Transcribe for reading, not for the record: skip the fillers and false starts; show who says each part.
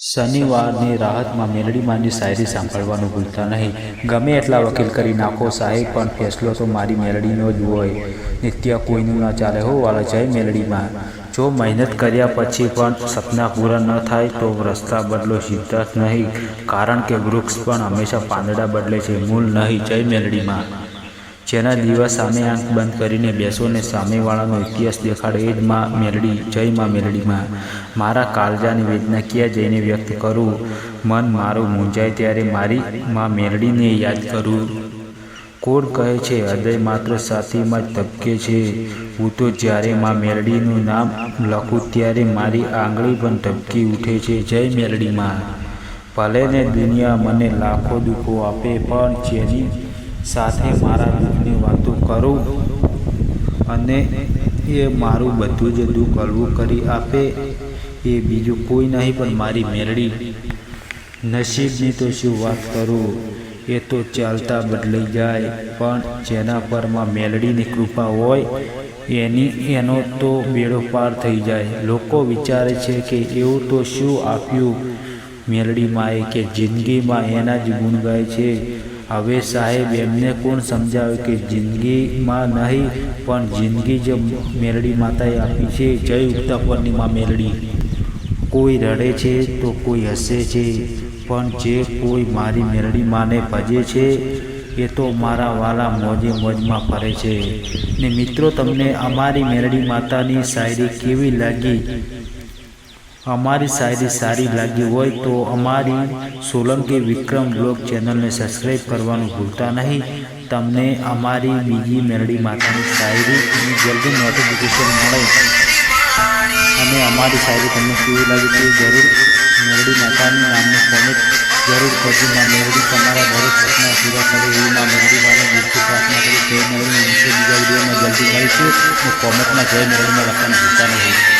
Speaker 1: શનિવારની રાહતમાં મેલડીમાંની શાયરી સાંભળવાનું ભૂલતા નહીં. ગમે એટલા વકીલ કરી નાખો સાહેબ, પણ ફેસલો તો મારી મેલડીનો જ હોય. નિત્ય કોઈનું ના ચાલે હો વાલા, જય મેલડીમાં. જો મહેનત કર્યા પછી પણ સપના પૂરા ન થાય તો રસ્તા બદલો, સિદ્ધાર્થ નહીં. કારણ કે વૃક્ષ પણ હંમેશા પાંદડા બદલે છે, મૂળ નહીં. જય મેલડીમાં. જેના દિવસ સામે આંખ બંધ કરીને બેસો ને સામેવાળાનો ઇતિહાસ દેખાડે, એ જ માં મેલડી. જય માં મેલડીમાં. મારા કાળજાની વેદના ક્યાં જઈને વ્યક્ત કરું? મન મારું મૂંઝાય ત્યારે મારી માં મેલડીને યાદ કરું. કોણ કહે છે હૃદય માત્ર સાથીમાં જ ધબકે છે? હું તો જ્યારે માં મેલડીનું નામ લખું ત્યારે મારી આંગળી પણ ધબકી ઉઠે છે. જય મેલડીમાં. ભલે ને દુનિયા મને લાખો દુઃખો આપે, પણ જેની સાથે મારા દુઃખની વાતો કરું અને એ મારું બધું જ દુઃખ હળવું કરી આપે, એ બીજું કોઈ નહીં પણ મારી મેલડી. નસીબની તો શું વાત કરું, એ તો ચાલતા બદલાઈ જાય, પણ જેના પર માં મેલડીની કૃપા હોય એનો તો બેડો પાર થઈ જાય. લોકો વિચારે છે કે એવું તો શું આપ્યું મેલડીમાંએ કે જિંદગીમાં એના જ ગુણ ગાય છે. હવે સાહેબ એમને કોણ સમજાવે કે જિંદગીમાં નહીં પણ જિંદગી જ મેલડી માતાએ આપી છે. જય ઉગતા પરની માં મેલડી. કોઈ રડે છે તો કોઈ હસે છે, પણ જે કોઈ મારી મેલડી માને ભજે છે એ તો મારા વાલા મોજે મોજમાં ફરે છે. ને મિત્રો, તમને અમારી મેલડી માતાની શાયરી કેવી લાગી? અમારી શાયરી સારી લાગી હોય તો અમારી સોલંકી વિક્રમ બ્લોગ ચેનલને સબસ્ક્રાઈબ કરવાનું ભૂલતા નહીં. તમને અમારી બીજી મેલડી માતાની શાયરીની જલ્દી નોટિફિકેશન મળે. અને અમારી શાયરી તમને કેવી લાગી તે જરૂર મેલડી માતાની નામનું કોમેન્ટ જરૂર કરજો. માં મેલડી તમારા દરેક સપના પૂરા કરે એવી માં મેલડી માને દિલથી પ્રાર્થના કરી. જય મેલડી. બીજા વિડીયોમાં જલ્દી મળીશું. અને કોમેન્ટમાં જય મેલડીમાં લખવાનું ભૂલતા નહીં.